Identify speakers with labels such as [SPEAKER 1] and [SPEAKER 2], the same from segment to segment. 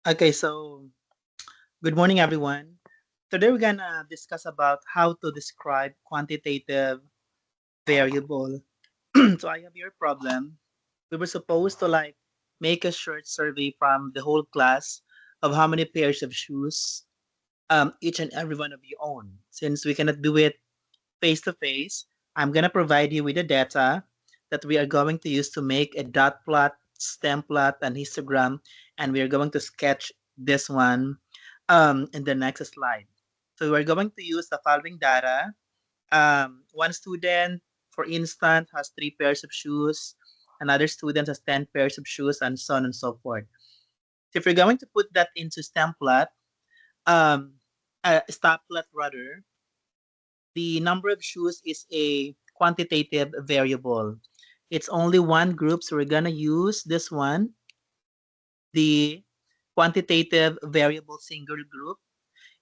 [SPEAKER 1] Okay, so good morning, everyone. Today we're gonna discuss about how to describe quantitative variable. So I have your problem. We were supposed to make a short survey from the whole class of how many pairs of shoes each and every one of you own. Since we cannot do it face to face, I'm gonna provide you with the data that we are going to use to make a dot plot, stem plot, and histogram, and we are going to sketch this one in the next slide. So we're going to use the following data. One student, for instance, has 3 pairs of shoes. Another student has 10 pairs of shoes, and so on and so forth. So if you're going to put that into stem plot, um, stop plot rather, the number of shoes is a quantitative variable. It's only one group, so we're gonna use this one, the quantitative variable single group.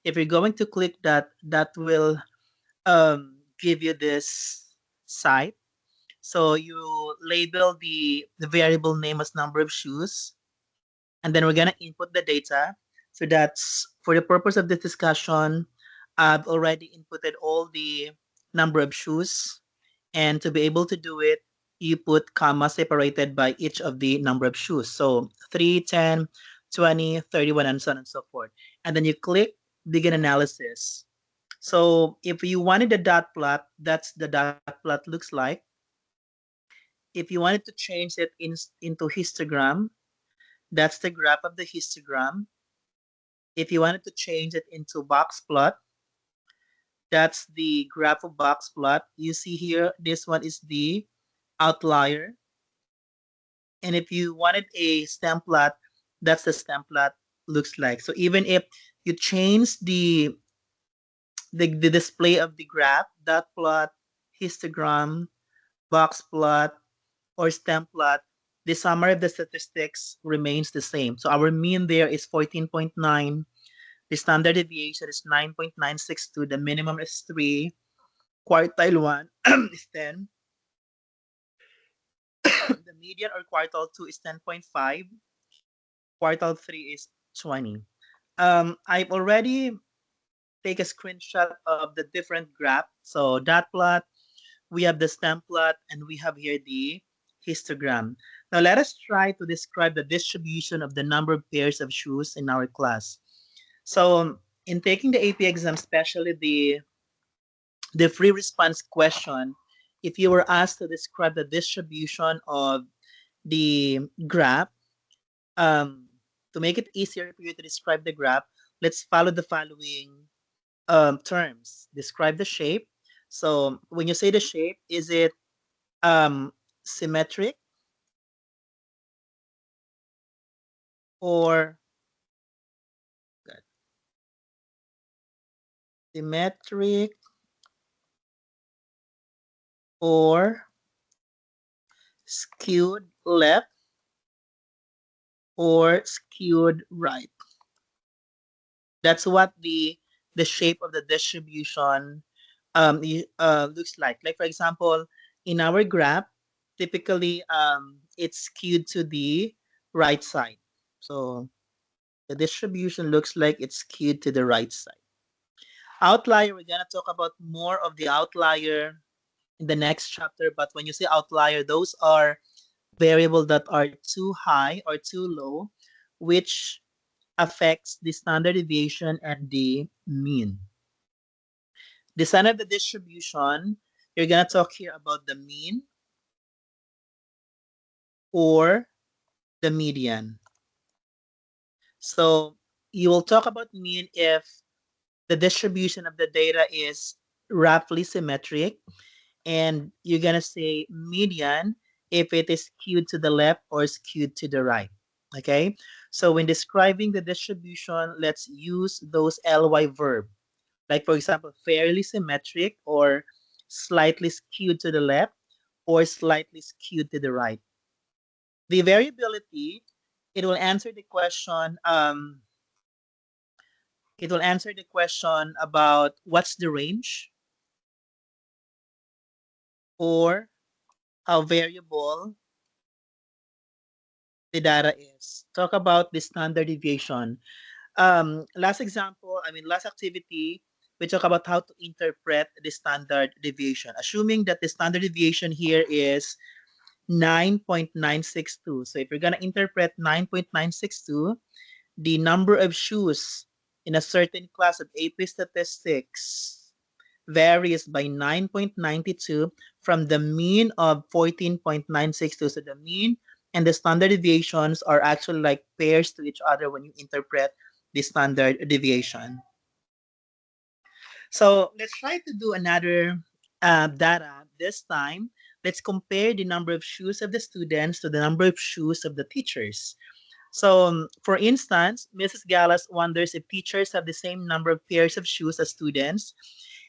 [SPEAKER 1] If you're going to click that, that will give you this site. So you label the variable name as number of shoes, and then we're gonna input the data. So that's for the purpose of this discussion. I've already inputted all the number of shoes, and to be able to do it, you put comma separated by each of the number of shoes. So 3, 10, 20, 31, and so on and so forth. And then you click begin analysis. So if you wanted the dot plot, that's the dot plot looks like. If you wanted to change it into histogram, that's the graph of the histogram. If you wanted to change it into box plot, that's the graph of box plot. You see here, this one is the outlier. And if you wanted a stem plot, that's the stem plot looks like. So even if you change the display of the graph, dot plot, histogram, box plot, or stem plot, the summary of the statistics remains the same. So our mean there is 14.9. The standard deviation is 9.962. The minimum is 3. Quartile 1 is 10. The median or quartile 2 is 10.5. Quartile 3 is 20. I've already take a screenshot of the different graph. So dot plot, we have the stem plot, and we have here the histogram. Now let us try to describe the distribution of the number of pairs of shoes in our class. So in taking the AP exam, especially the free response question, if you were asked to describe the distribution of the graph, um, to make it easier for you to describe the graph, let's follow the following terms. Describe the shape. So when you say the shape, is it um, symmetric or symmetric or skewed left or skewed right? That's what the shape of the distribution looks like. Like for example, in our graph, typically it's skewed to the right side. So the distribution looks like it's skewed to the right side. Outlier, we're gonna talk about more of the outlier in the next chapter. But when you say outlier, those are variables that are too high or too low, which affects the standard deviation and the mean. The standard of the distribution, you're gonna talk here about the mean or the median. So you will talk about mean if the distribution of the data is roughly symmetric, and you're gonna say median if it is skewed to the left or skewed to the right. Okay, so when describing the distribution, let's use those ly verb, like for example fairly symmetric or slightly skewed to the left or slightly skewed to the right. The variability, it will answer the question it will answer the question about what's the range or how variable the data is. Talk about the standard deviation. Last example, I mean, last activity, we talk about how to interpret the standard deviation, assuming that the standard deviation here is 9.962. So if you're going to interpret 9.962, the number of shoes in a certain class of AP statistics varies by 9.92 from the mean of 14.962. So the mean and the standard deviations are actually like pairs to each other when you interpret the standard deviation. So let's try to do another data. This time, let's compare the number of shoes of the students to the number of shoes of the teachers. So, for instance, Mrs. Gallas wonders if teachers have the same number of pairs of shoes as students,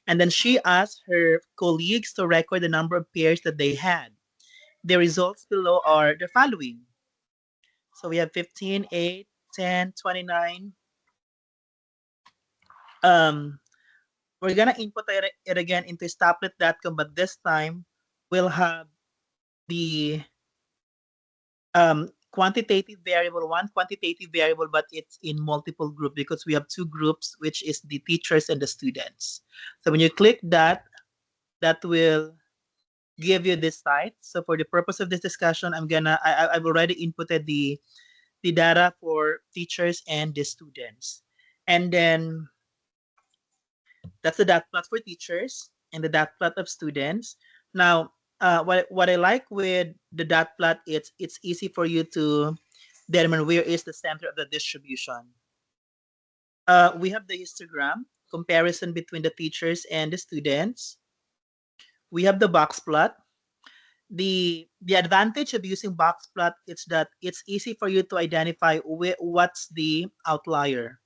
[SPEAKER 1] and then she asks her colleagues to record the number of pairs that they had. The results below are the following. So we have 15, 8, 10, 29. Um, we're gonna input it again into stoplet.com, but this time we'll have the quantitative variable, one quantitative variable, but it's in multiple group because we have two groups, which is the teachers and the students. So when you click that, that will give you this site. So for the purpose of this discussion, I've already inputted the data for teachers and the students. And then that's the dot plot for teachers and the dot plot of students. Now, what I like with the dot plot, it's easy for you to determine where is the center of the distribution. We have the histogram, comparison between the teachers and the students. We have the box plot. The advantage of using box plot is that it's easy for you to identify what's the outlier.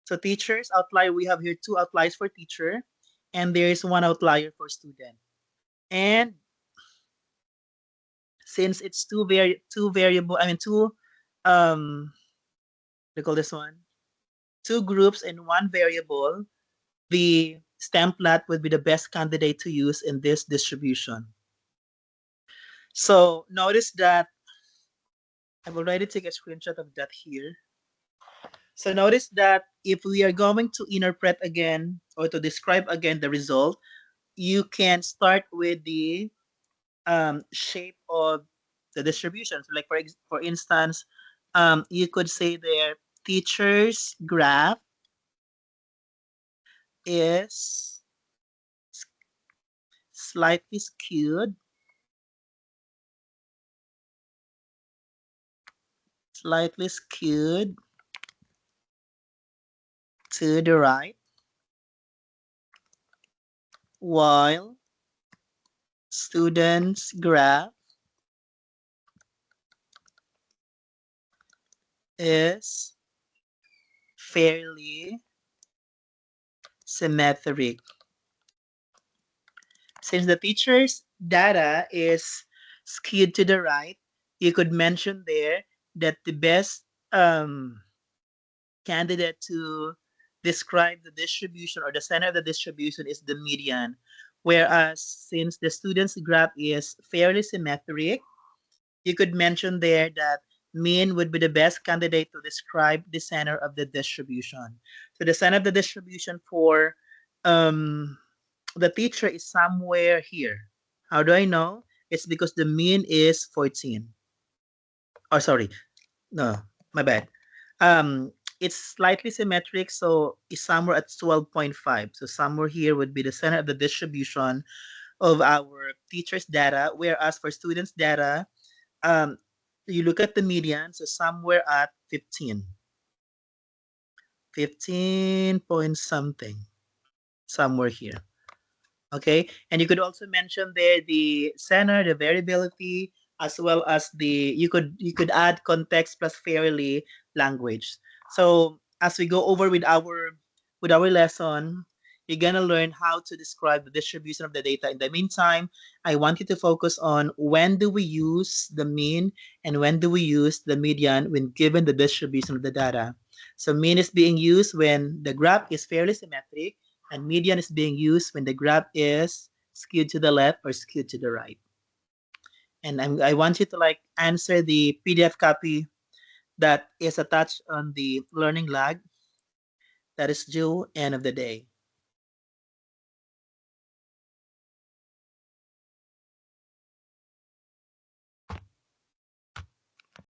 [SPEAKER 1] So teachers outlier, we have here two outliers for teacher, and there is one outlier for student. And since it's two variable, I mean two we call this one, two groups and one variable, the stem plot would be the best candidate to use in this distribution. So notice that I've already taken a screenshot of that here. So notice that if we are going to interpret again or to describe again the result, you can start with the shape of the distribution. So like for instance, you could say their teacher's graph is slightly skewed to the right, while students' graph is fairly symmetric. Since the teacher's data is skewed to the right, you could mention there that the best candidate to describe the distribution or the center of the distribution is the median. Whereas since the student's graph is fairly symmetric, you could mention there that mean would be the best candidate to describe the center of the distribution. So the center of the distribution for um, the teacher is somewhere here. How do I know? It's because the mean is 14. Oh, sorry. No, my bad. It's slightly symmetric, so it's somewhere at 12.5. So somewhere here would be the center of the distribution of our teacher's data, whereas for students' data, um, you look at the median, so somewhere at 15. 15 point something, somewhere here. Okay, and you could also mention there the center, the variability, as well as the you could add context plus fairly language. So as we go over with our lesson, you're gonna learn how to describe the distribution of the data. In the meantime, I want you to focus on when do we use the mean and when do we use the median when given the distribution of the data. So mean is being used when the graph is fairly symmetric, and median is being used when the graph is skewed to the left or skewed to the right. And I want you to like answer the PDF copy that is attached on the learning log that is due end of the day.